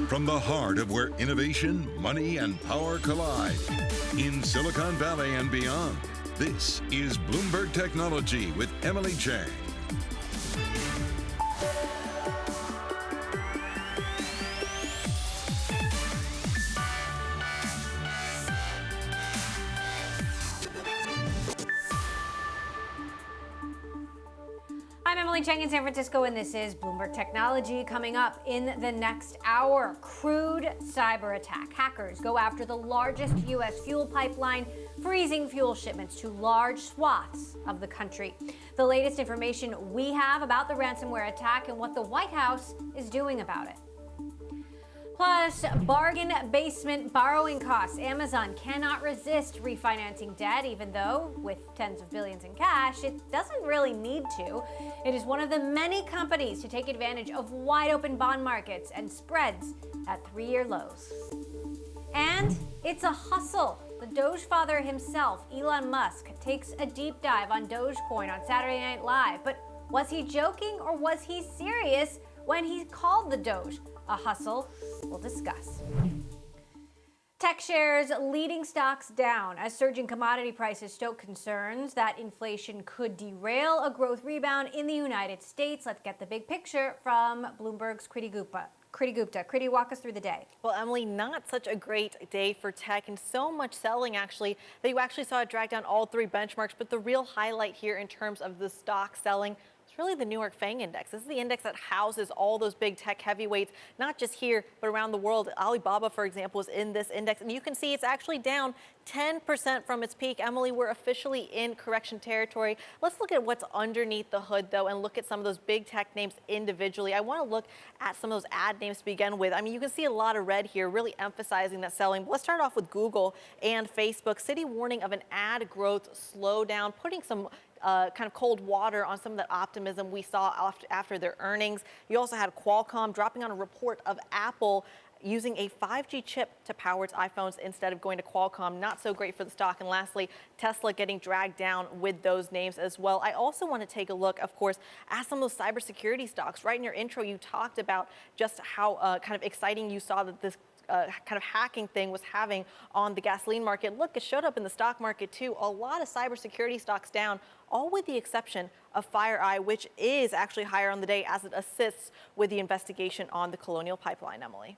From the heart of where innovation, money, and power collide, in Silicon Valley and beyond, this is Bloomberg Technology with Emily Chang. I'm Emily Chang in San Francisco, and this is Bloomberg Technology. Coming up in the next hour, crude cyber attack. Hackers go after the largest U.S. fuel pipeline, freezing fuel shipments to large swaths of the country. The latest information we have about the ransomware attack and what the White House is doing about it. Plus, bargain basement borrowing costs. Amazon cannot resist refinancing debt, even though, with tens of billions in cash, it doesn't really need to. It is one of the many companies to take advantage of wide open bond markets and spreads at 3-year lows. And it's a hustle. The Doge father himself, Elon Musk, takes a deep dive on Dogecoin on Saturday Night Live. But was he joking or was he serious when he called the Doge a hustle? We'll discuss. Tech shares leading stocks down as surging commodity prices stoke concerns that inflation could derail a growth rebound in the United States. Let's get the big picture from Bloomberg's Kriti Gupta. Kriti, walk us through the day. Well, Emily, not such a great day for tech, and so much selling actually that you actually saw it drag down all three benchmarks. But the real highlight here in terms of the stock selling, really the New York FANG index. This is the index that houses all those big tech heavyweights, not just here, but around the world. Alibaba, for example, is in this index, and you can see it's actually down 10% from its peak. Emily, we're officially in correction territory. Let's look at what's underneath the hood, though, and look at some of those big tech names individually. I want to look at some of those ad names to begin with. I mean, you can see a lot of red here, really emphasizing that selling. But let's start off with Google and Facebook. Citi warning of an ad growth slowdown, putting some kind of cold water on some of that optimism we saw after their earnings. You also had Qualcomm dropping on a report of Apple using a 5G chip to power its iPhones instead of going to Qualcomm. Not so great for the stock. And lastly, Tesla getting dragged down with those names as well. I also want to take a look, of course, at some of those cybersecurity stocks. Right in your intro, you talked about just how kind of exciting you saw that this kind of hacking thing was having on the gasoline market. Look, it showed up in the stock market too. A lot of cybersecurity stocks down, all with the exception of FireEye, which is actually higher on the day as it assists with the investigation on the Colonial Pipeline, Emily.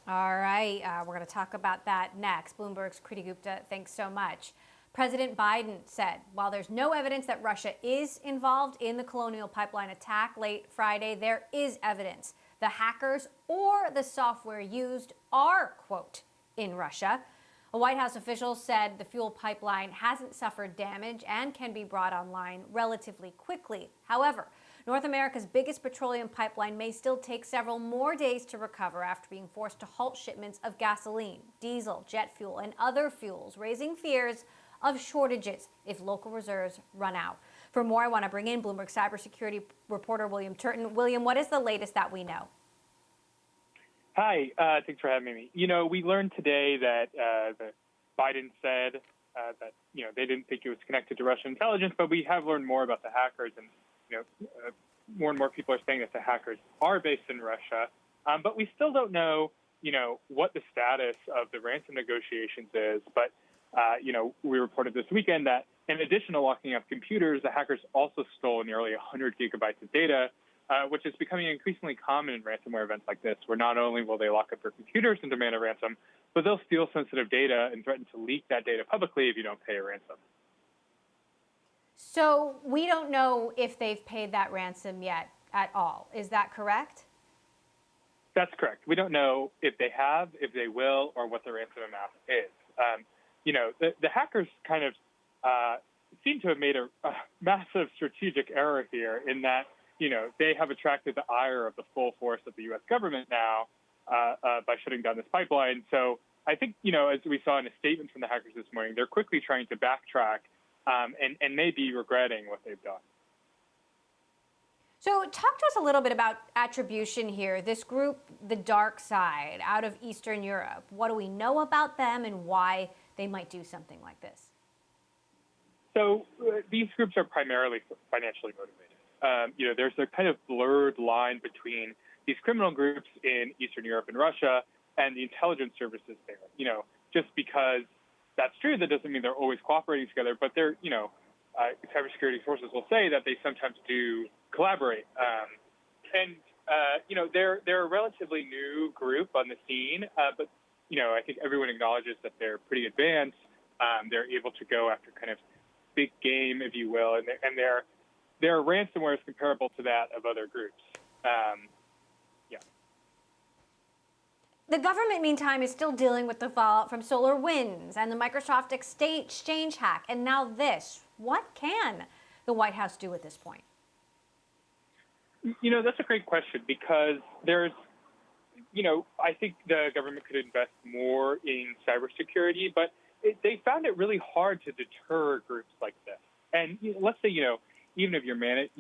All right, we're going to talk about that next. Bloomberg's Kriti Gupta, thanks so much. President Biden said while there's no evidence that Russia is involved in the Colonial Pipeline attack late Friday, there is evidence the hackers or the software used are, quote, in Russia. A White House official said the fuel pipeline hasn't suffered damage and can be brought online relatively quickly. However, North America's biggest petroleum pipeline may still take several more days to recover after being forced to halt shipments of gasoline, diesel, jet fuel, and other fuels, raising fears of shortages if local reserves run out. For more, I want to bring in Bloomberg cybersecurity reporter William Turton. William, what is the latest that we know? Hi, thanks for having me. You know, we learned today that Biden said that, they didn't think it was connected to Russian intelligence, but we have learned more about the hackers, and, more and more people are saying that the hackers are based in Russia. But we still don't know, what the status of the ransom negotiations is. But, we reported this weekend that in addition to locking up computers, the hackers also stole nearly 100 gigabytes of data, which is becoming increasingly common in ransomware events like this, where not only will they lock up your computers and demand a ransom, but they'll steal sensitive data and threaten to leak that data publicly if you don't pay a ransom. So we don't know if they've paid that ransom yet at all. Is that correct? That's correct. We don't know if they have, if they will, or what the ransom amount is. The hackers kind of seem to have made a massive strategic error here in that, they have attracted the ire of the full force of the U.S. government now by shutting down this pipeline. So I think, as we saw in a statement from the hackers this morning, they're quickly trying to backtrack and may be regretting what they've done. So talk to us a little bit about attribution here. This group, the dark side, out of Eastern Europe. What do we know about them and why they might do something like this? So these groups are primarily financially motivated. There's a kind of blurred line between these criminal groups in Eastern Europe and Russia and the intelligence services there. Just because that's true, that doesn't mean they're always cooperating together, but they're, cybersecurity sources will say that they sometimes do collaborate. They're a relatively new group on the scene, but I think everyone acknowledges that they're pretty advanced. They're able to go after kind of big game, if you will, and their ransomware is comparable to that of other groups. The government, meantime, is still dealing with the fallout from SolarWinds and the Microsoft Exchange hack, and now this. What can the White House do at this point? That's a great question because there's, I think the government could invest more in cybersecurity, but they found it really hard to deter groups like this. And let's say, even if you manage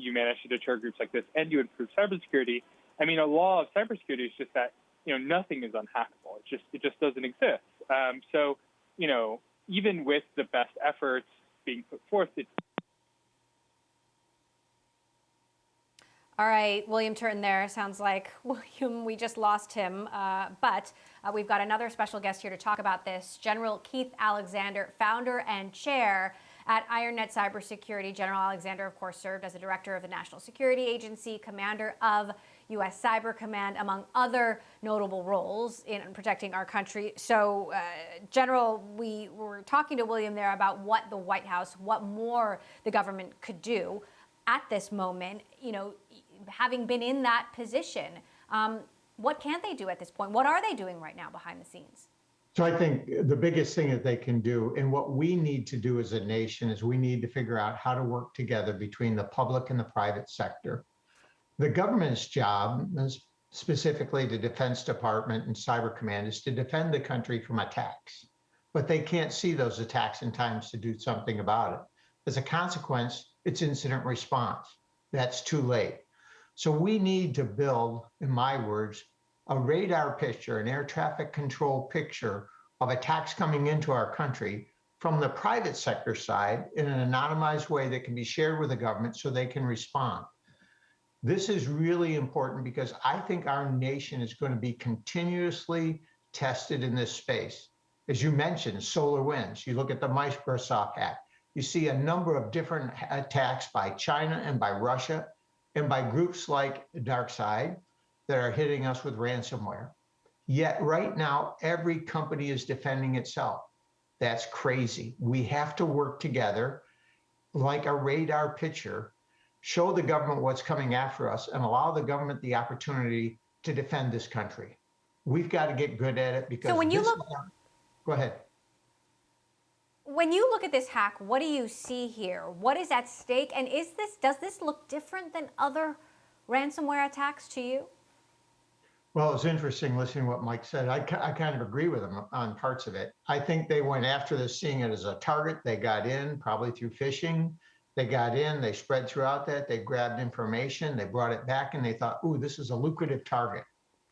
to deter groups like this and you improve cybersecurity, a law of cybersecurity is just that, nothing is unhackable. It just doesn't exist. Even with the best efforts being put forth, All right, William Turton there. Sounds like William, we just lost him. But we've got another special guest here to talk about this. General Keith Alexander, founder and chair at IronNet Cybersecurity. General Alexander, of course, served as the director of the National Security Agency, commander of U.S. Cyber Command, among other notable roles in protecting our country. So, General, we were talking to William there about what the White House, what more the government could do at this moment, having been in that position. What can they do at this point? What are they doing right now behind the scenes? So I think the biggest thing that they can do, and what we need to do as a nation, is we need to figure out how to work together between the public and the private sector. The government's job, specifically the Defense Department and Cyber Command, is to defend the country from attacks. But they can't see those attacks in time to do something about it. As a consequence, it's incident response. That's too late. So we need to build, in my words, a radar picture, an air traffic control picture of attacks coming into our country from the private sector side in an anonymized way that can be shared with the government so they can respond. This is really important because I think our nation is going to be continuously tested in this space. As you mentioned, SolarWinds, you look at the Microsoft hack, you see a number of different attacks by China and by Russia and by groups like DarkSide that are hitting us with ransomware. Yet right now, every company is defending itself. That's crazy. We have to work together like a radar picture, show the government what's coming after us, and allow the government the opportunity to defend this country. We've got to get good at it because— So when you look— Go ahead. When you look at this hack, what do you see here? What is at stake? And does this look different than other ransomware attacks to you? Well, it's interesting listening to what Mike said. I kind of agree with him on parts of it. I think they went after this, seeing it as a target. They got in, probably through phishing. They got in, they spread throughout that. They grabbed information, they brought it back, and they thought, ooh, this is a lucrative target.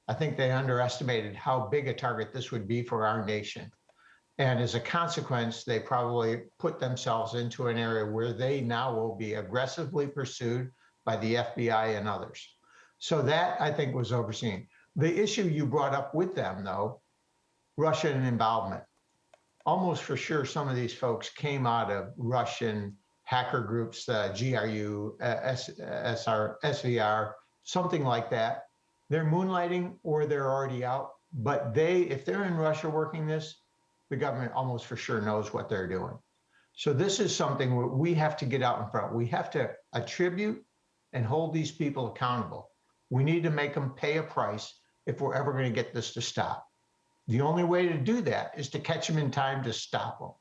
I think they underestimated how big a target this would be for our nation. And as a consequence, they probably put themselves into an area where they now will be aggressively pursued by the FBI and others. So that, I think, was overseen. The issue you brought up with them, though, Russian involvement. Almost for sure, some of these folks came out of Russian hacker groups, GRU, SVR, something like that. They're moonlighting or they're already out. But if they're in Russia working this, the government almost for sure knows what they're doing. So this is something where we have to get out in front. We have to attribute and hold these people accountable. We need to make them pay a price if we're ever going to get this to stop. The only way to do that is to catch them in time to stop them.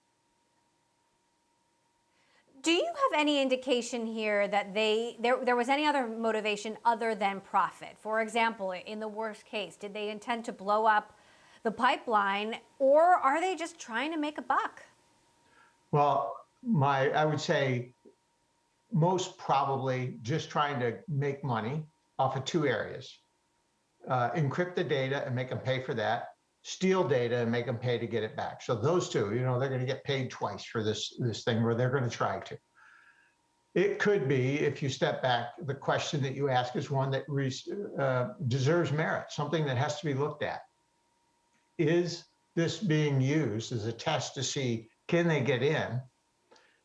Do you have any indication here that there was any other motivation other than profit? For example, in the worst case, did they intend to blow up the pipeline, or are they just trying to make a buck? Well, I would say most probably just trying to make money off of two areas. Encrypt the data and make them pay for that, steal data and make them pay to get it back. So those two, they're going to get paid twice for this thing, or they're going to try to. It could be, if you step back, the question that you ask is one that deserves merit, something that has to be looked at. Is this being used as a test to see, can they get in?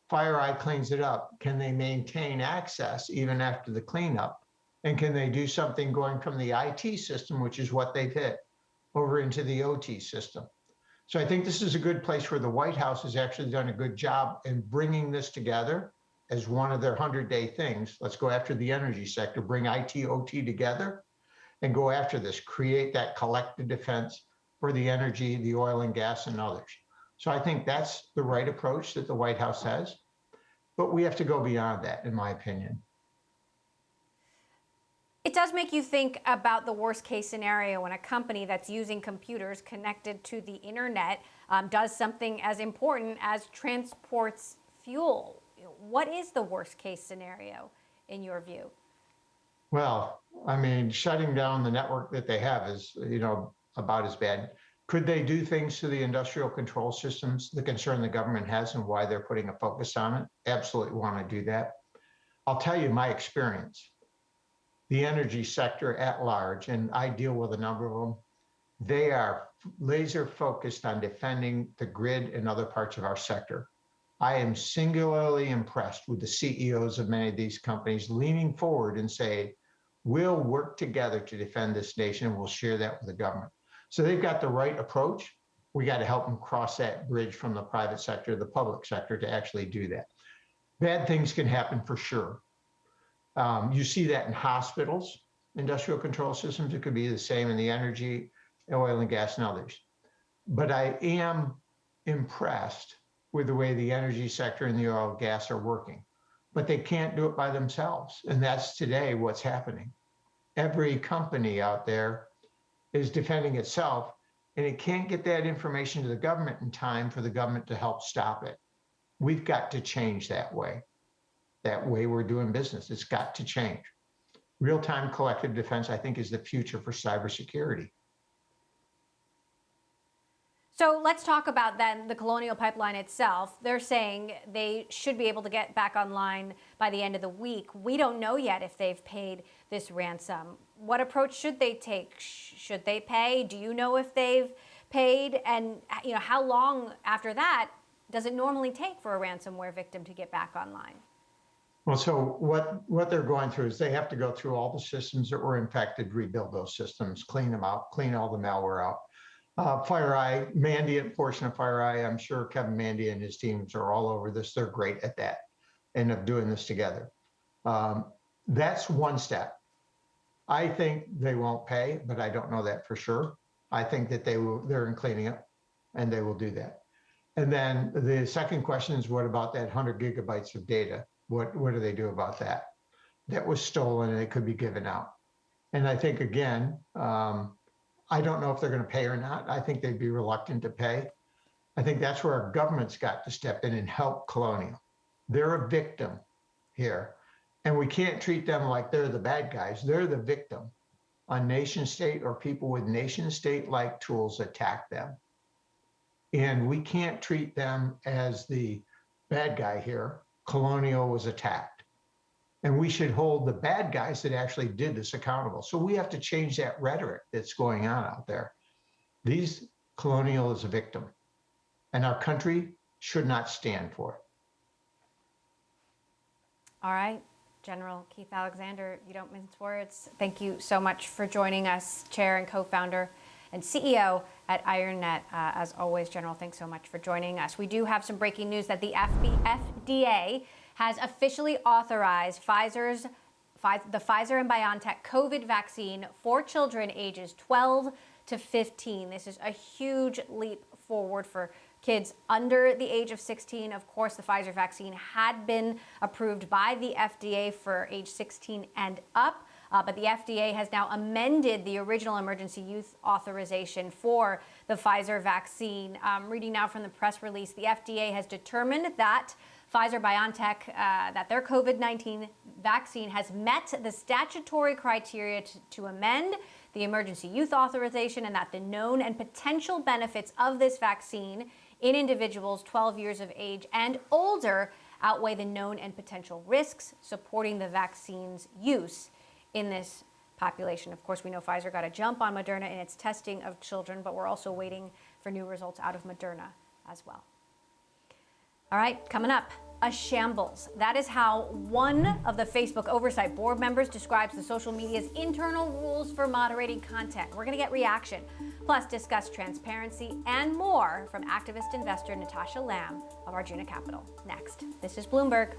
FireEye cleans it up. Can they maintain access even after the cleanup? And can they do something going from the IT system, which is what they've hit, over into the OT system? So I think this is a good place where the White House has actually done a good job in bringing this together as one of their 100-day things. Let's go after the energy sector, bring IT, OT together, and go after this, create that collective defense for the energy, the oil and gas, and others. So I think that's the right approach that the White House has, but we have to go beyond that, in my opinion. It does make you think about the worst case scenario when a company that's using computers connected to the internet does something as important as transports fuel. What is the worst case scenario in your view? Well, I mean, shutting down the network that they have is, about as bad. Could they do things to the industrial control systems, the concern the government has and why they're putting a focus on it? Absolutely want to do that. I'll tell you my experience. The energy sector at large, and I deal with a number of them, they are laser focused on defending the grid and other parts of our sector. I am singularly impressed with the CEOs of many of these companies leaning forward and say, we'll work together to defend this nation and we'll share that with the government. So they've got the right approach. We got to help them cross that bridge from the private sector to the public sector to actually do that. Bad things can happen for sure. You see that in hospitals, industrial control systems. It could be the same in the energy, oil and gas, and others. But I am impressed with the way the energy sector and the oil and gas are working. But they can't do it by themselves. And that's today what's happening. Every company out there is defending itself, and it can't get that information to the government in time for the government to help stop it. We've got to change that way we're doing business. It's got to change. Real-time collective defense, I think, is the future for cybersecurity. So let's talk about then the Colonial Pipeline itself. They're saying they should be able to get back online by the end of the week. We don't know yet if they've paid this ransom. What approach should they take? Should they pay? Do you know if they've paid? And how long after that does it normally take for a ransomware victim to get back online? Well, so what they're going through is they have to go through all the systems that were infected, rebuild those systems, clean them out, clean all the malware out. FireEye, Mandiant portion of FireEye, I'm sure Kevin Mandy and his teams are all over this. They're great at that and of doing this together. That's one step. I think they won't pay, but I don't know that for sure. I think that they're in cleaning up and they will do that. And then the second question is, what about that 100 gigabytes of data? What do they do about that? That was stolen and it could be given out. And I think, again, I don't know if they're going to pay or not. I think they'd be reluctant to pay. I think that's where our government's got to step in and help Colonial. They're a victim here. And we can't treat them like they're the bad guys. They're the victim. A nation state or people with nation state-like tools attack them. And we can't treat them as the bad guy here. Colonial was attacked. And we should hold the bad guys that actually did this accountable. So we have to change that rhetoric that's going on out there. Colonial is a victim, and our country should not stand for it. All right, General Keith Alexander, you don't mince words. Thank you so much for joining us, Chair and co-founder and CEO at IronNet. As always, General, thanks so much for joining us. We do have some breaking news that the FDA has officially authorized the Pfizer and BioNTech COVID vaccine for children ages 12 to 15. This is a huge leap forward for kids under the age of 16. Of course, the Pfizer vaccine had been approved by the FDA for age 16 and up. But the FDA has now amended the original emergency use authorization for the Pfizer vaccine. Reading now from the press release, the FDA has determined that Pfizer-BioNTech, that their COVID-19 vaccine has met the statutory criteria to amend the emergency use authorization, and that the known and potential benefits of this vaccine in individuals 12 years of age and older outweigh the known and potential risks supporting the vaccine's use in this population. Of course, we know Pfizer got a jump on Moderna in its testing of children, but we're also waiting for new results out of Moderna as well. All right, coming up, a shambles. That is how one of the Facebook Oversight Board members describes the social media's internal rules for moderating content. We're going to get reaction, plus discuss transparency and more from activist investor Natasha Lamb of Arjuna Capital. Next, this is Bloomberg.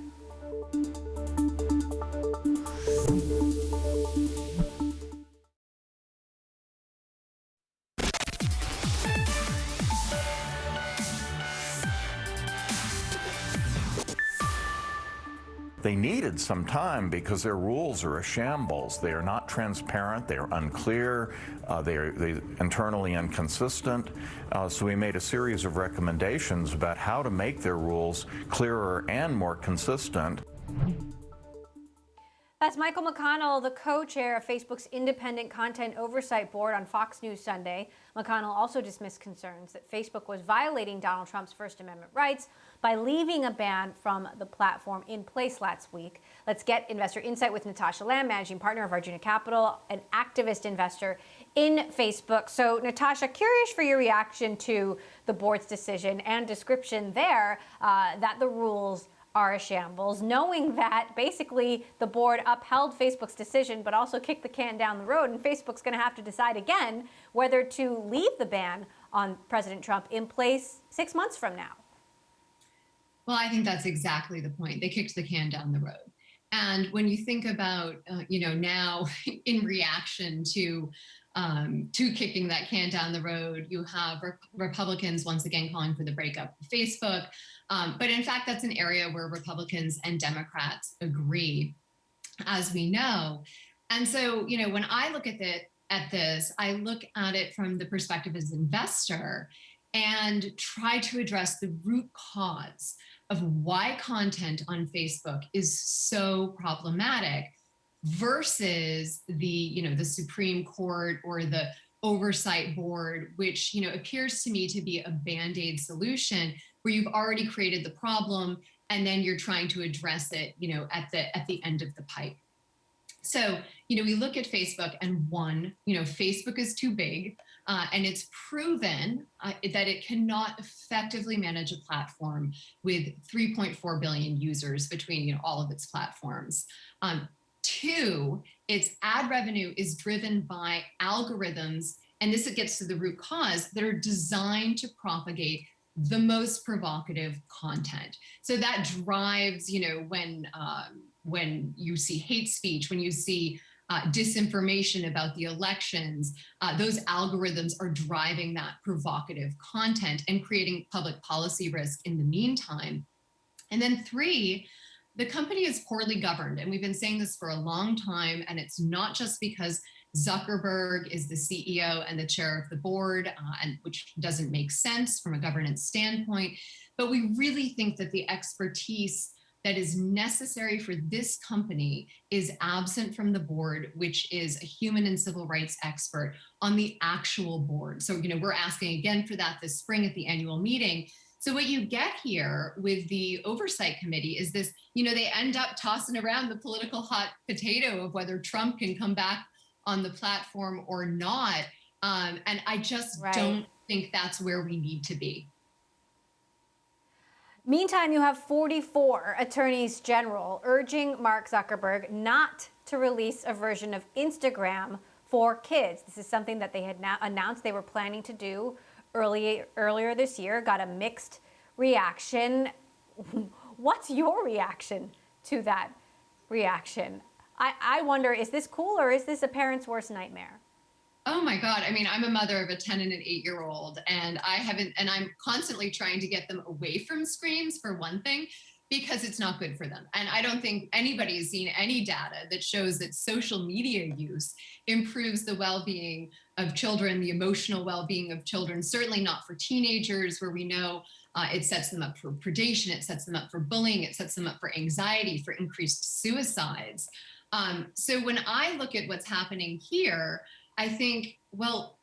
They needed some time because their rules are a shambles. They are not transparent, they are unclear, they're internally inconsistent. So we made a series of recommendations about how to make their rules clearer and more consistent. That's Michael McConnell, the co-chair of Facebook's Independent Content Oversight Board on Fox News Sunday. McConnell also dismissed concerns that Facebook was violating Donald Trump's First Amendment rights by leaving a ban from the platform in place last week. Let's get investor insight with Natasha Lamb, managing partner of Arjuna Capital, an activist investor in Facebook. So, Natasha, curious for your reaction to the board's decision and description there that the rules are a shambles, knowing that basically the board upheld Facebook's decision, but also kicked the can down the road, and Facebook's going to have to decide again whether to leave the ban on President Trump in place 6 months from now. Well, I think that's exactly the point. They kicked the can down the road. And when you think about, now in reaction to kicking that can down the road, you have Republicans once again calling for the breakup of Facebook. But in fact, that's an area where Republicans and Democrats agree, as we know. And so, when I look at this, I look at it from the perspective as an investor and try to address the root cause of why content on Facebook is so problematic versus the Supreme Court or the Oversight Board, which appears to me to be a band-aid solution where you've already created the problem and then you're trying to address it at the end of the pipe. So we look at Facebook and Facebook is too big, and it's proven that it cannot effectively manage a platform with 3.4 billion users between all of its platforms. Two, its ad revenue is driven by algorithms, and this gets to the root cause, that are designed to propagate the most provocative content. So that drives, when you see hate speech, when you see disinformation about the elections, those algorithms are driving that provocative content and creating public policy risk in the meantime. And then three, the company is poorly governed. And we've been saying this for a long time. And it's not just because Zuckerberg is the CEO and the chair of the board, and which doesn't make sense from a governance standpoint, but we really think that the expertise that is necessary for this company is absent from the board, which is a human and civil rights expert on the actual board. So, we're asking again for that this spring at the annual meeting. So what you get here with the oversight committee is this, they end up tossing around the political hot potato of whether Trump can come back on the platform or not. And I just don't think that's where we need to be. Meantime, you have 44 attorneys general urging Mark Zuckerberg not to release a version of Instagram for kids. This is something that they had announced they were planning to do earlier this year, got a mixed reaction. What's your reaction to that reaction? I wonder, is this cool or is this a parent's worst nightmare? Oh my God. I mean, I'm a mother of a 10 and an 8-year-old, and I'm constantly trying to get them away from screens for one thing, because it's not good for them. And I don't think anybody has seen any data that shows that social media use improves the well-being of children, the emotional well-being of children, certainly not for teenagers, where we know it sets them up for predation, it sets them up for bullying, it sets them up for anxiety, for increased suicides. So when I look at what's happening here, I think, well,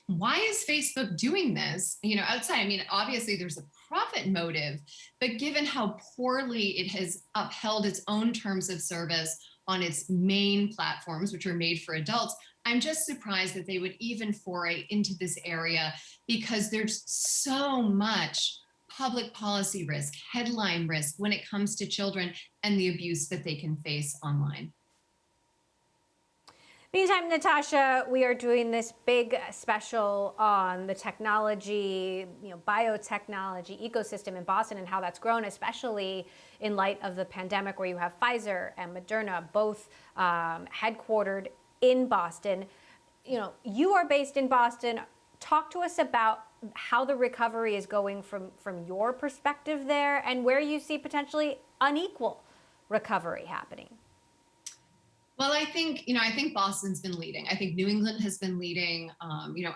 why is Facebook doing this? Outside, I mean, obviously there's a profit motive, but given how poorly it has upheld its own terms of service on its main platforms, which are made for adults, I'm just surprised that they would even foray into this area, because there's so much public policy risk, headline risk when it comes to children and the abuse that they can face online. Meantime, Natasha, we are doing this big special on the technology, biotechnology ecosystem in Boston and how that's grown, especially in light of the pandemic, where you have Pfizer and Moderna both headquartered in Boston. You are based in Boston. Talk to us about how the recovery is going from your perspective there, and where you see potentially unequal recovery happening. Well, I think Boston's been leading. I think New England has been leading,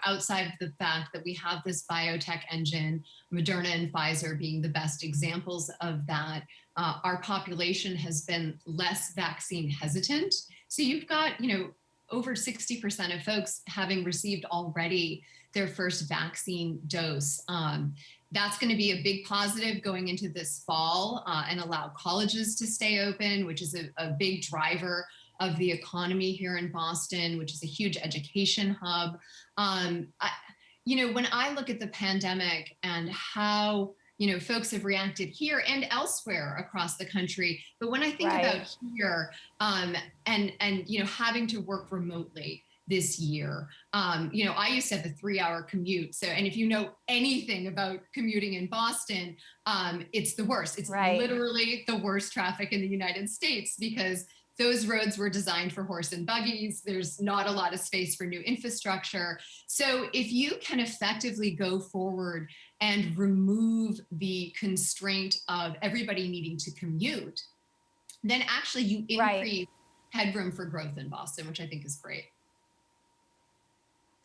outside of the fact that we have this biotech engine, Moderna and Pfizer being the best examples of that. Our population has been less vaccine hesitant. So you've got, over 60% of folks having received already their first vaccine dose. That's going to be a big positive going into this fall, and allow colleges to stay open, which is a big driver of the economy here in Boston, which is a huge education hub. When I look at the pandemic and how folks have reacted here and elsewhere across the country, but when I think about here, and having to work remotely this year, I used to have a 3-hour commute. So, and if you know anything about commuting in Boston, it's the worst. It's literally the worst traffic in the United States, because those roads were designed for horse and buggies. There's not a lot of space for new infrastructure. So if you can effectively go forward and remove the constraint of everybody needing to commute, then actually you increase headroom for growth in Boston, which I think is great.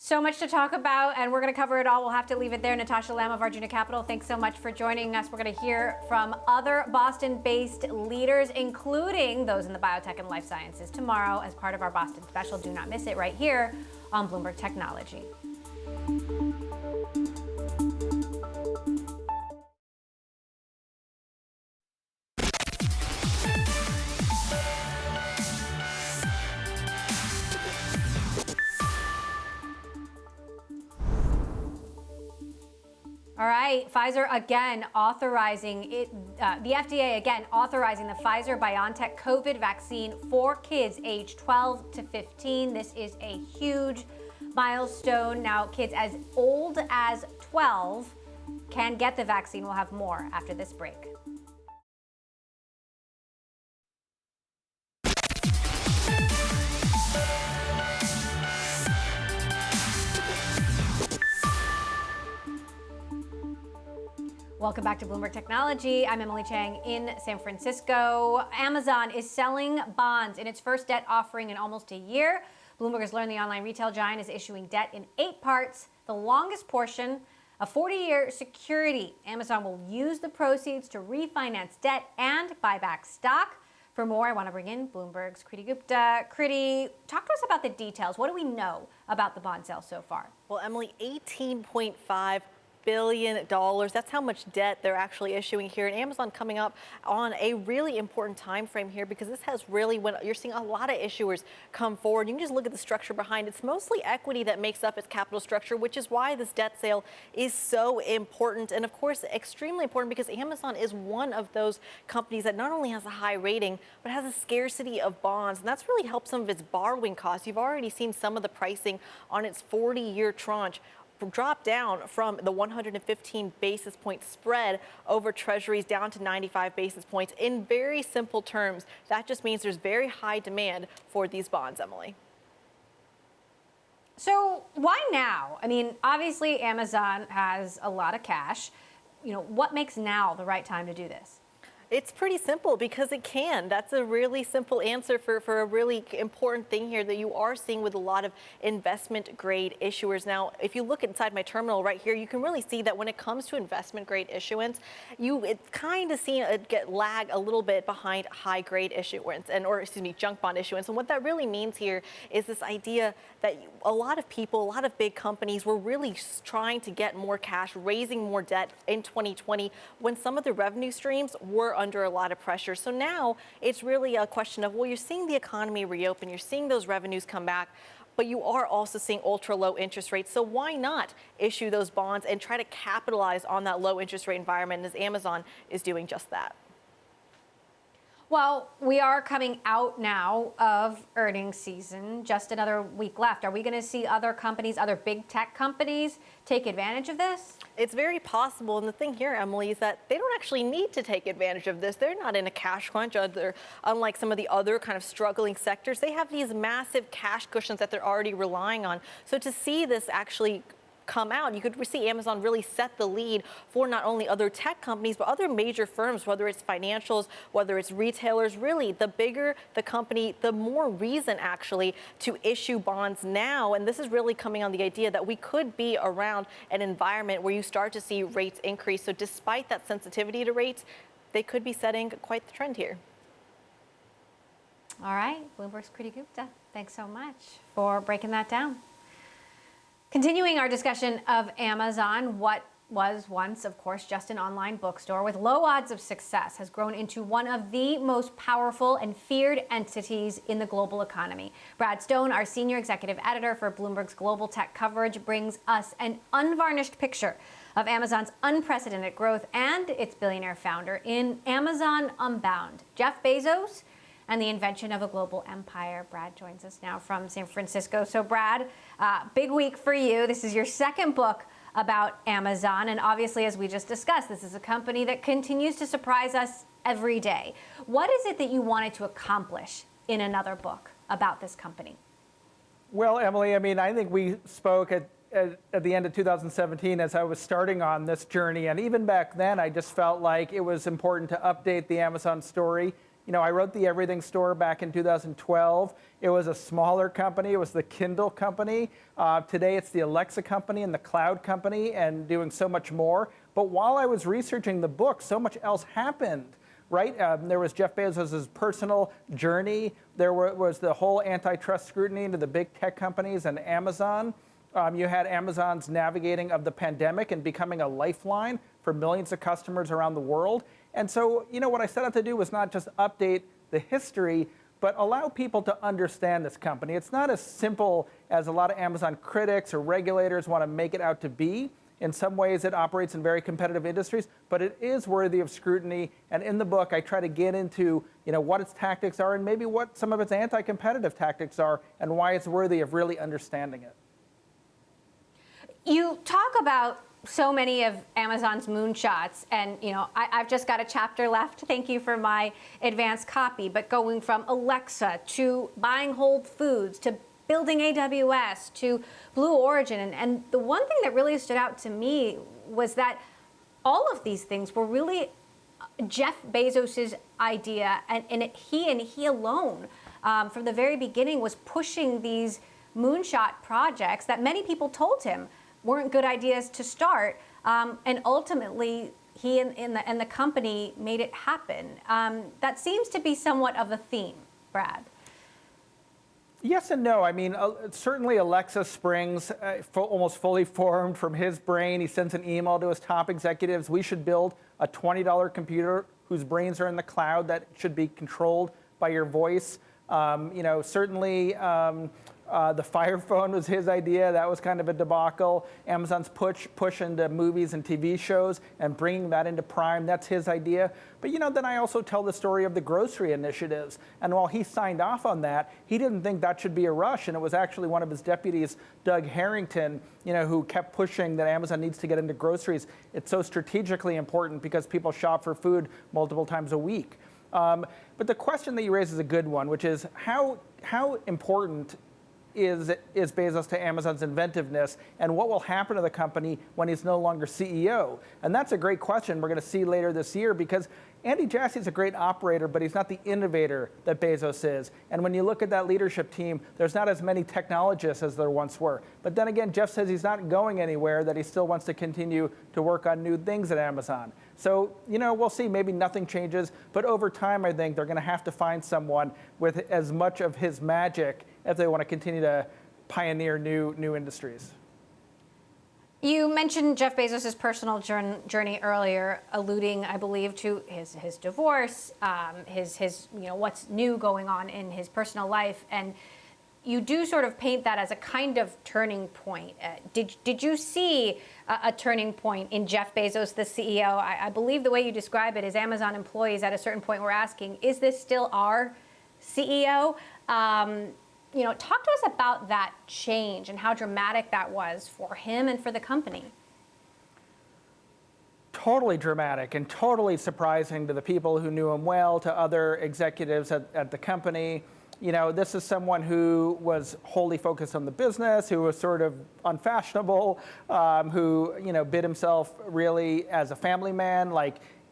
So much to talk about, and we're going to cover it all. We'll have to leave it there. Natasha Lamb of Arjuna Capital, thanks so much for joining us. We're going to hear from other Boston-based leaders, including those in the biotech and life sciences, tomorrow as part of our Boston special. Do not miss it right here on Bloomberg Technology. All right, Pfizer again authorizing it, the FDA again authorizing the Pfizer-BioNTech COVID vaccine for kids aged 12 to 15. This is a huge milestone. Now, kids as old as 12 can get the vaccine. We'll have more after this break. Welcome back to Bloomberg Technology. I'm Emily Chang in San Francisco. Amazon is selling bonds in its first debt offering in almost a year. Bloomberg has learned the online retail giant is issuing debt in 8 parts, the longest portion, a 40-year security. Amazon will use the proceeds to refinance debt and buy back stock. For more, I want to bring in Bloomberg's Kriti Gupta. Kriti, talk to us about the details. What do we know about the bond sale so far? Well, Emily, $18.5 billion. That's how much debt they're actually issuing here. And Amazon coming up on a really important time frame here, because this has really, when you're seeing a lot of issuers come forward, you can just look at the structure behind. It's mostly equity that makes up its capital structure, which is why this debt sale is so important. And of course, extremely important, because Amazon is one of those companies that not only has a high rating, but has a scarcity of bonds. And that's really helped some of its borrowing costs. You've already seen some of the pricing on its 40-year tranche drop down from the 115 basis point spread over treasuries down to 95 basis points. In very simple terms, that just means there's very high demand for these bonds, Emily. So why now? I mean, obviously Amazon has a lot of cash. What makes now the right time to do this? It's pretty simple because it can. That's a really simple answer for a really important thing here that you are seeing with a lot of investment grade issuers. Now, if you look inside my terminal right here, you can really see that when it comes to investment grade issuance, it's kind of seen it get lag a little bit behind high grade issuance junk bond issuance. And what that really means here is this idea that a lot of people, a lot of big companies were really trying to get more cash, raising more debt in 2020 when some of the revenue streams were under a lot of pressure. So now it's really a question of, well, you're seeing the economy reopen, you're seeing those revenues come back, but you are also seeing ultra low interest rates. So why not issue those bonds and try to capitalize on that low interest rate environment, as Amazon is doing just that? Well, we are coming out now of earnings season, just another week left. Are we going to see other companies, other big tech companies, take advantage of this? It's very possible. And the thing here, Emily, is that they don't actually need to take advantage of this. They're not in a cash crunch, unlike some of the other kind of struggling sectors. They have these massive cash cushions that they're already relying on. So to see this actually come out, you could see Amazon really set the lead for not only other tech companies, but other major firms, whether it's financials, whether it's retailers. Really, the bigger the company, the more reason actually to issue bonds now. And this is really coming on the idea that we could be around an environment where you start to see rates increase. So despite that sensitivity to rates, they could be setting quite the trend here. All right, Bloomberg's Kriti Gupta, thanks so much for breaking that down. Continuing our discussion of Amazon, what was once, of course, just an online bookstore with low odds of success has grown into one of the most powerful and feared entities in the global economy. Brad Stone, our senior executive editor for Bloomberg's global tech coverage, brings us an unvarnished picture of Amazon's unprecedented growth and its billionaire founder in Amazon Unbound, Jeff Bezos, and the invention of a global empire. Brad joins us now from San Francisco. So Brad, big week for you. This is your second book about Amazon. And obviously, as we just discussed, this is a company that continues to surprise us every day. What is it that you wanted to accomplish in another book about this company? Well, Emily, I think we spoke at the end of 2017 as I was starting on this journey. And even back then, I just felt like it was important to update the Amazon story. I wrote the Everything Store back in 2012. It was a smaller company. It was the Kindle company. Today, it's the Alexa company and the cloud company and doing so much more. But while I was researching the book, so much else happened, right? There was Jeff Bezos' personal journey. There was the whole antitrust scrutiny into the big tech companies and Amazon. You had Amazon's navigating of the pandemic and becoming a lifeline for millions of customers around the world. And so, what I set out to do was not just update the history, but allow people to understand this company. It's not as simple as a lot of Amazon critics or regulators want to make it out to be. In some ways, it operates in very competitive industries, but it is worthy of scrutiny. And in the book, I try to get into, what its tactics are and maybe what some of its anti-competitive tactics are and why it's worthy of really understanding it. You talk about so many of Amazon's moonshots, and I've just got a chapter left. Thank you for my advanced copy. But going from Alexa to buying Whole Foods to building AWS to Blue Origin, and the one thing that really stood out to me was that all of these things were really Jeff Bezos's idea, and he alone from the very beginning was pushing these moonshot projects that many people told him weren't good ideas to start, and ultimately he and the company made it happen. That seems to be somewhat of a theme, Brad. Yes and no. Certainly Alexa springs almost fully formed from his brain. He sends an email to his top executives. We should build a $20 computer whose brains are in the cloud that should be controlled by your voice. Certainly the Fire Phone was his idea. That was kind of a debacle. Amazon's push into movies and TV shows and bringing that into Prime, that's his idea. But then I also tell the story of the grocery initiatives. And while he signed off on that, he didn't think that should be a rush. And it was actually one of his deputies, Doug Harrington, who kept pushing that Amazon needs to get into groceries. It's so strategically important because people shop for food multiple times a week. But the question that you raise is a good one, which is how important is Bezos to Amazon's inventiveness, and what will happen to the company when he's no longer CEO? And that's a great question we're going to see later this year, because Andy Jassy is a great operator, but he's not the innovator that Bezos is. And when you look at that leadership team, there's not as many technologists as there once were. But then again, Jeff says he's not going anywhere, that he still wants to continue to work on new things at Amazon. So, we'll see. Maybe nothing changes, but over time, I think they're going to have to find someone with as much of his magic if they want to continue to pioneer new industries. You mentioned Jeff Bezos' personal journey earlier, alluding, I believe, to his divorce, his what's new going on in his personal life, and you do sort of paint that as a kind of turning point. Did you see a turning point in Jeff Bezos, the CEO? I believe the way you describe it is Amazon employees at a certain point were asking, "Is this still our CEO?" Talk to us about that change and how dramatic that was for him and for the company. Totally dramatic and totally surprising to the people who knew him well, to other executives at the company. This is someone who was wholly focused on the business, who was sort of unfashionable, who, bid himself really as a family man,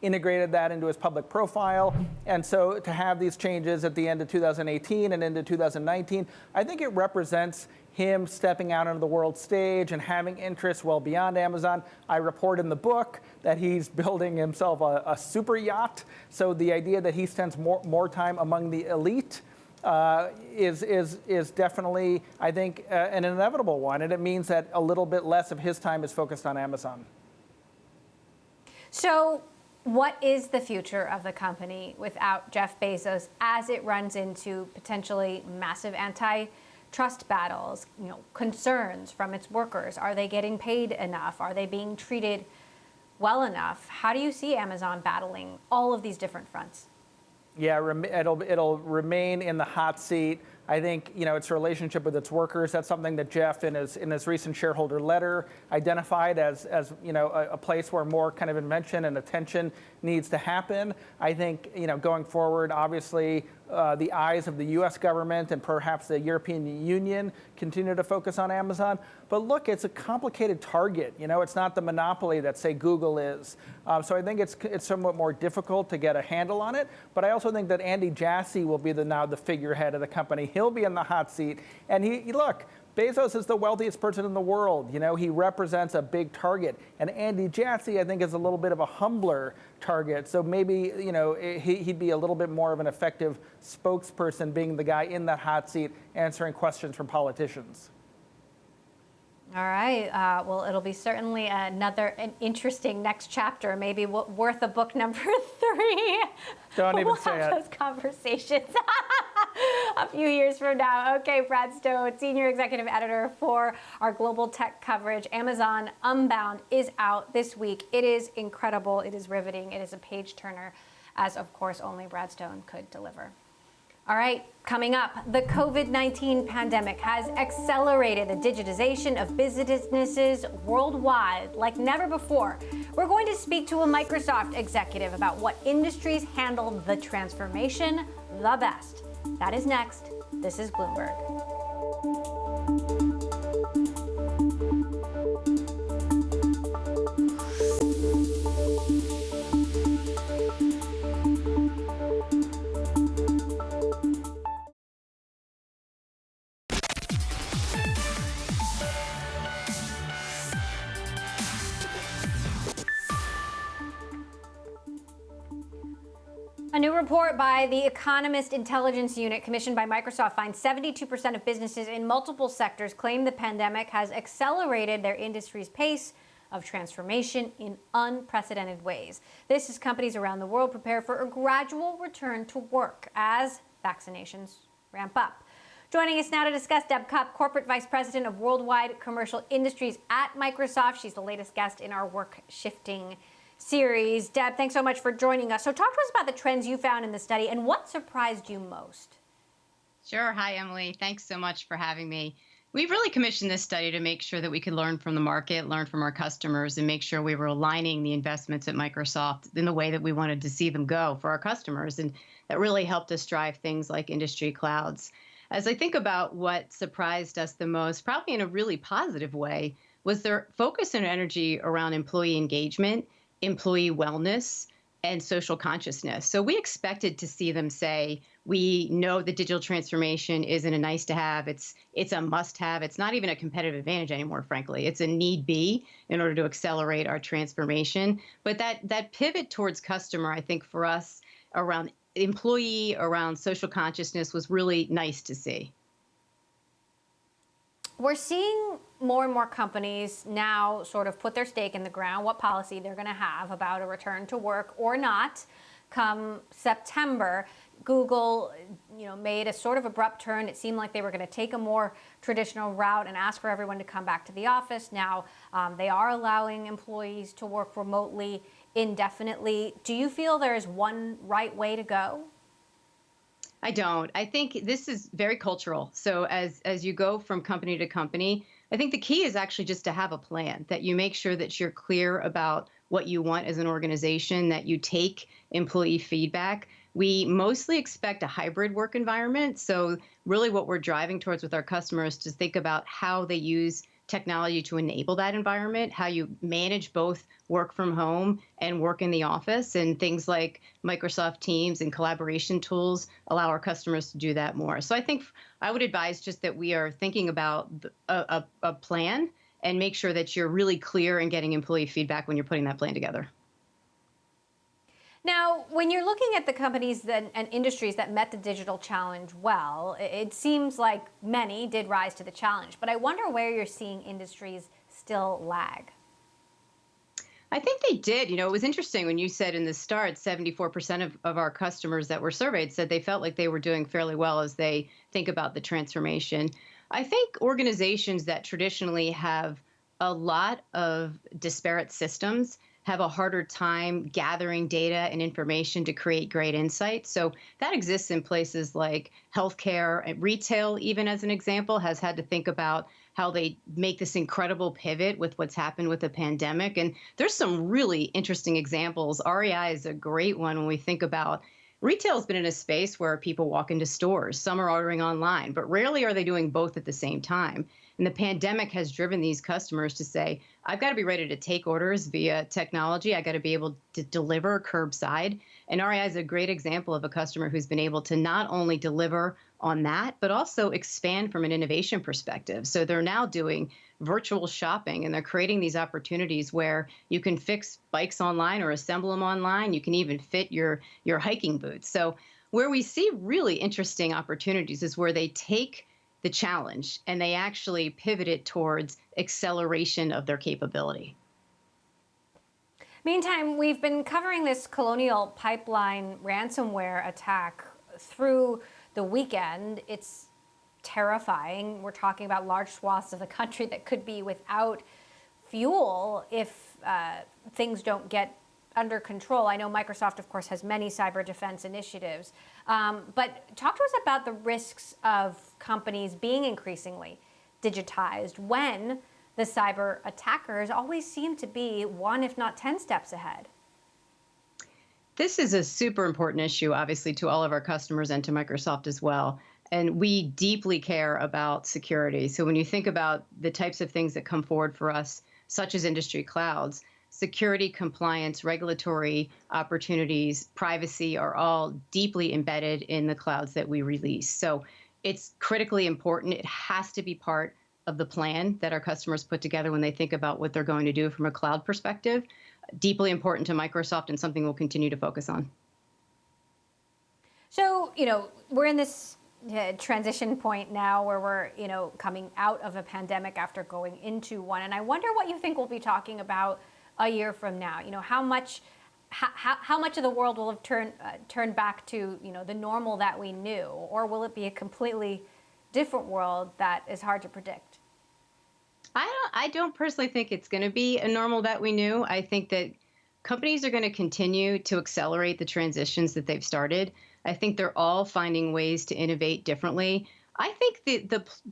integrated that into his public profile. And so to have these changes at the end of 2018 and into 2019, I think it represents him stepping out onto the world stage and having interests well beyond Amazon. I report in the book that he's building himself a super yacht. So the idea that he spends more time among the elite is definitely, I think, an inevitable one. And it means that a little bit less of his time is focused on Amazon. So what is the future of the company without Jeff Bezos as it runs into potentially massive antitrust battles, concerns from its workers? Are they getting paid enough? Are they being treated well enough? How do you see Amazon battling all of these different fronts? Yeah, it'll remain in the hot seat. I think its relationship with its workers. That's something that Jeff, in his recent shareholder letter, identified as a place where more kind of invention and attention needs to happen. I think going forward, obviously, the eyes of the U.S. government and perhaps the European Union continue to focus on Amazon. But look, it's a complicated target. It's not the monopoly that, say, Google is. So I think it's somewhat more difficult to get a handle on it. But I also think that Andy Jassy will be now the figurehead of the company. He'll be in the hot seat. And look, Bezos is the wealthiest person in the world. He represents a big target. And Andy Jassy, I think, is a little bit of a humbler target. So maybe, he'd be a little bit more of an effective spokesperson, being the guy in that hot seat answering questions from politicians. All right. Well, it'll be certainly an interesting next chapter, maybe worth a book number 3. Don't even say it. We'll have those conversations a few years from now. Okay, Brad Stone, Senior Executive Editor for our global tech coverage. Amazon Unbound is out this week. It is incredible. It is riveting. It is a page turner, as of course only Brad Stone could deliver. All right, coming up, the COVID-19 pandemic has accelerated the digitization of businesses worldwide like never before. We're going to speak to a Microsoft executive about what industries handle the transformation the best. That is next. This is Bloomberg. A new report by the Economist Intelligence Unit commissioned by Microsoft finds 72% of businesses in multiple sectors claim the pandemic has accelerated their industry's pace of transformation in unprecedented ways. This as companies around the world prepare for a gradual return to work as vaccinations ramp up. Joining us now to discuss, Deb Cup, Corporate Vice President of Worldwide Commercial Industries at Microsoft. She's the latest guest in our Work Shifting series. Deb, thanks so much for joining us. So talk to us about the trends you found in the study and what surprised you most. Sure. Hi, Emily. Thanks so much for having me. We've really commissioned this study to make sure that we could learn from the market, learn from our customers, and make sure we were aligning the investments at Microsoft in the way that we wanted to see them go for our customers. And that really helped us drive things like industry clouds. as I think about what surprised us the most, probably in a really positive way, was their focus and energy around employee engagement, employee wellness, and social consciousness. So we expected to see them say, we know the digital transformation isn't a nice to have, it's a must have. It's not even a competitive advantage anymore, frankly. It's a need be in order to accelerate our transformation. But that pivot towards customer, I think for us around employee, around social consciousness was really nice to see. We're seeing more and more companies now sort of put their stake in the ground, what policy they're going to have about a return to work or not come September. Google, made a sort of abrupt turn. It seemed like they were going to take a more traditional route and ask for everyone to come back to the office. Now they are allowing employees to work remotely indefinitely. Do you feel there is one right way to go? I don't. I think this is very cultural. So as you go from company to company, I think the key is actually just to have a plan, that you make sure that you're clear about what you want as an organization, that you take employee feedback. We mostly expect a hybrid work environment. So really what we're driving towards with our customers is to think about how they use technology to enable that environment, how you manage both work from home and work in the office, and things like Microsoft Teams and collaboration tools allow our customers to do that more. So I think I would advise just that we are thinking about a plan and make sure that you're really clear in getting employee feedback when you're putting that plan together. Now, when you're looking at the companies and industries that met the digital challenge well, it seems like many did rise to the challenge. But I wonder where you're seeing industries still lag. I think they did. It was interesting when you said in the start, 74% of our customers that were surveyed said they felt like they were doing fairly well as they think about the transformation. I think organizations that traditionally have a lot of disparate systems have a harder time gathering data and information to create great insights. So that exists in places like healthcare and retail, even as an example, has had to think about how they make this incredible pivot with what's happened with the pandemic. And there's some really interesting examples. REI is a great one when we think about retail has been in a space where people walk into stores. Some are ordering online, but rarely are they doing both at the same time. And the pandemic has driven these customers to say, I've got to be ready to take orders via technology. I got to be able to deliver curbside. And REI is a great example of a customer who's been able to not only deliver on that, but also expand from an innovation perspective. So they're now doing virtual shopping, and they're creating these opportunities where you can fix bikes online or assemble them online. You can even fit your hiking boots. So where we see really interesting opportunities is where they take the challenge and they actually pivot it towards acceleration of their capability. Meantime, we've been covering this Colonial Pipeline ransomware attack through the weekend. It's terrifying. We're talking about large swaths of the country that could be without fuel if things don't get under control. I know Microsoft, of course, has many cyber defense initiatives. But talk to us about the risks of companies being increasingly digitized when the cyber attackers always seem to be 1, if not 10 steps ahead. This is a super important issue, obviously, to all of our customers and to Microsoft as well. And we deeply care about security. So when you think about the types of things that come forward for us, such as industry clouds, security, compliance, regulatory opportunities, privacy are all deeply embedded in the clouds that we release. So it's critically important. It has to be part of the plan that our customers put together when they think about what they're going to do from a cloud perspective. Deeply important to Microsoft and something we'll continue to focus on. So, we're in this transition point now where we're, coming out of a pandemic after going into one. And I wonder what you think we'll be talking about a year from now. How much of the world will have turned back to, the normal that we knew, or will it be a completely different world that is hard to predict? I don't personally think it's going to be a normal that we knew. I think that companies are going to continue to accelerate the transitions that they've started. I think they're all finding ways to innovate differently. I think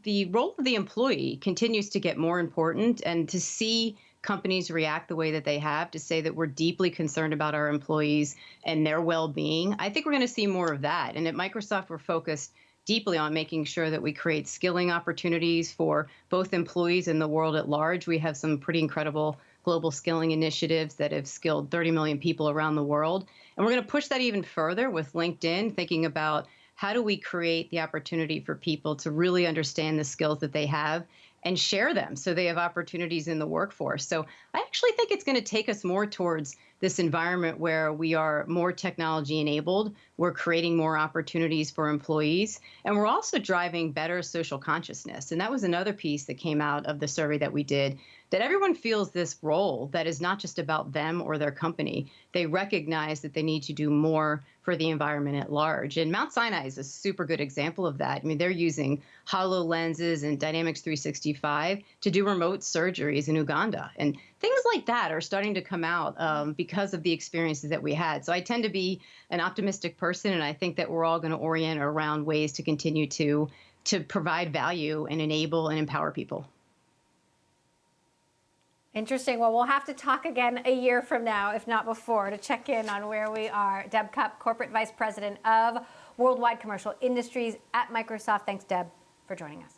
the role of the employee continues to get more important, and to see companies react the way that they have, to say that we're deeply concerned about our employees and their well-being. I think we're going to see more of that. And at Microsoft, we're focused deeply on making sure that we create skilling opportunities for both employees and the world at large. We have some pretty incredible global skilling initiatives that have skilled 30 million people around the world. And we're going to push that even further with LinkedIn, thinking about how do we create the opportunity for people to really understand the skills that they have and share them so they have opportunities in the workforce. So I actually think it's going to take us more towards this environment where we are more technology enabled, we're creating more opportunities for employees, and we're also driving better social consciousness. And that was another piece that came out of the survey that we did, that everyone feels this role that is not just about them or their company. They recognize that they need to do more for the environment at large. And Mount Sinai is a super good example of that. I mean, they're using HoloLenses and Dynamics 365 to do remote surgeries in Uganda. And things like that are starting to come out because of the experiences that we had. So I tend to be an optimistic person, and I think that we're all going to orient around ways to continue to provide value and enable and empower people. Interesting. Well, we'll have to talk again a year from now, if not before, to check in on where we are. Deb Cup, Corporate Vice President of Worldwide Commercial Industries at Microsoft. Thanks, Deb, for joining us.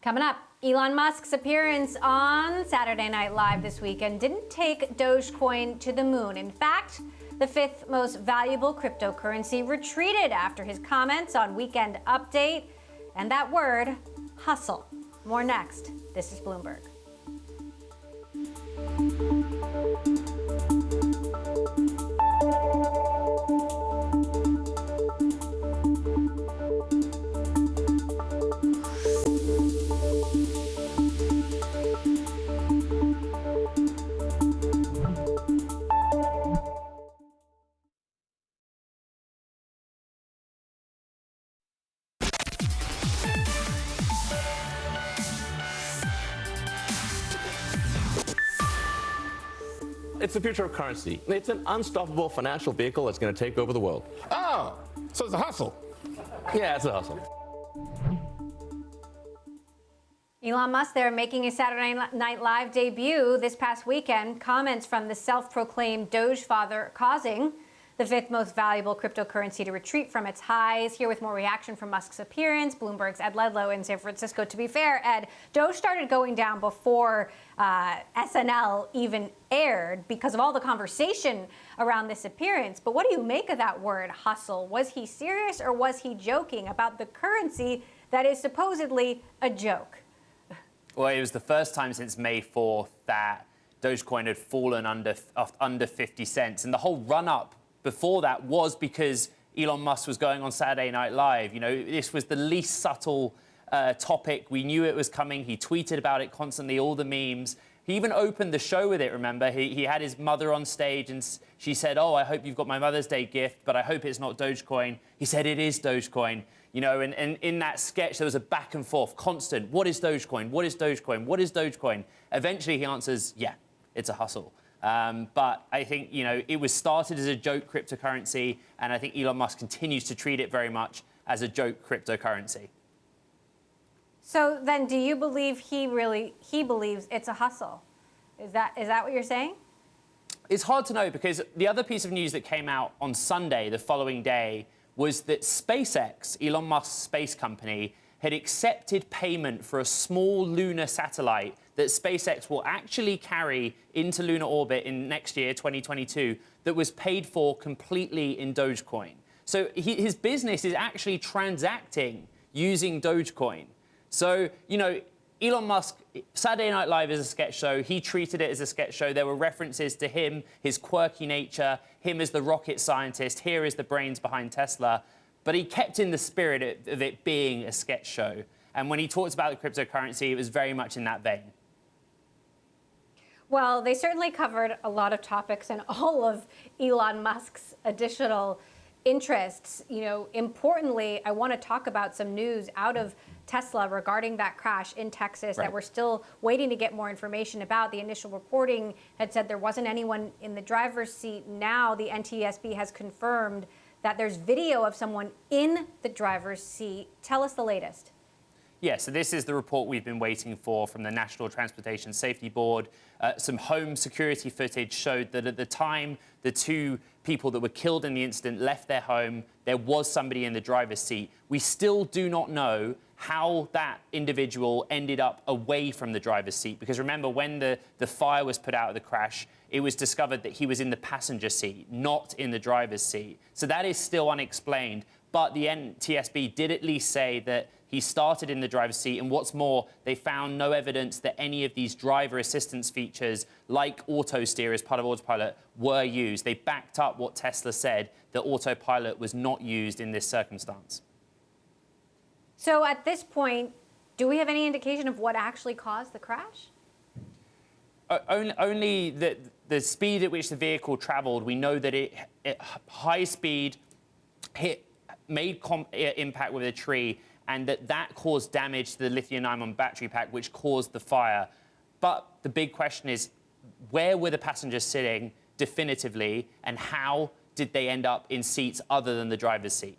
Coming up, Elon Musk's appearance on Saturday Night Live this weekend didn't take Dogecoin to the moon. In fact, the fifth most valuable cryptocurrency retreated after his comments on Weekend Update. And that word, hustle. More next. This is Bloomberg. It's the future of currency. It's an unstoppable financial vehicle that's going to take over the world. Oh, so it's a hustle. Yeah, it's a hustle. Elon Musk there making his Saturday Night Live debut this past weekend. Comments from the self-proclaimed Doge father causing the fifth most valuable cryptocurrency to retreat from its highs. Here with more reaction from Musk's appearance, Bloomberg's Ed Ledlow in San Francisco. To be fair, Ed, Doge started going down before SNL even aired because of all the conversation around this appearance. But what do you make of that word, hustle? Was he serious or was he joking about the currency that is supposedly a joke? Well, it was the first time since May 4th that Dogecoin had fallen under 50 cents. And the whole run-up before that was because Elon Musk was going on Saturday Night Live. You know, this was the least subtle topic. We knew it was coming. He tweeted about it constantly, all the memes. He even opened the show with it, remember? He had his mother on stage and she said, "Oh, I hope you've got my Mother's Day gift, but I hope it's not Dogecoin." He said, "It is Dogecoin." You know, and in that sketch, there was a back and forth, constant. What is Dogecoin? What is Dogecoin? What is Dogecoin? Eventually, he answers, yeah, it's a hustle. But I think, you know, it was started as a joke cryptocurrency, and I think Elon Musk continues to treat it very much as a joke cryptocurrency. So then do you believe he believes it's a hustle? Is that what you're saying? It's hard to know because the other piece of news that came out on Sunday, the following day, was that SpaceX, Elon Musk's space company, had accepted payment for a small lunar satellite that SpaceX will actually carry into lunar orbit in next year, 2022, that was paid for completely in Dogecoin. So his business is actually transacting using Dogecoin. So, you know, Elon Musk, Saturday Night Live is a sketch show. He treated it as a sketch show. There were references to him, his quirky nature, him as the rocket scientist, here is the brains behind Tesla. But he kept in the spirit of it being a sketch show. And when he talked about the cryptocurrency, it was very much in that vein. Well, they certainly covered a lot of topics and all of Elon Musk's additional interests. You know, importantly, I want to talk about some news out of Tesla regarding that crash in Texas that we're still waiting to get more information about. The initial reporting had said there wasn't anyone in the driver's seat. Now the NTSB has confirmed that there's video of someone in the driver's seat. Tell us the latest. Yeah, so this is the report we've been waiting for from the National Transportation Safety Board. Some home security footage showed that at the time the two people that were killed in the incident left their home. There was somebody in the driver's seat. We still do not know how that individual ended up away from the driver's seat. Because remember, when the fire was put out of the crash, it was discovered that he was in the passenger seat, not in the driver's seat. So that is still unexplained. But the NTSB did at least say that he started in the driver's seat. And what's more, they found no evidence that any of these driver assistance features, like auto steer as part of autopilot, were used. They backed up what Tesla said, that autopilot was not used in this circumstance. So at this point, do we have any indication of what actually caused the crash? Only the speed at which the vehicle traveled. We know that it high speed made impact with a tree, and that caused damage to the lithium-ion battery pack, which caused the fire. But the big question is, where were the passengers sitting definitively, and how did they end up in seats other than the driver's seat?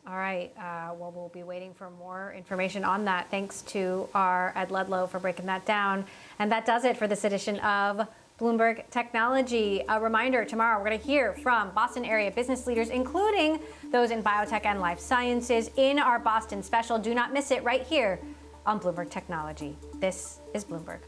All right. Well, we'll be waiting for more information on that. Thanks to our Ed Ludlow for breaking that down. And that does it for this edition of Bloomberg Technology. A reminder, tomorrow we're going to hear from Boston area business leaders, including those in biotech and life sciences, in our Boston special. Do not miss it right here on Bloomberg Technology. This is Bloomberg.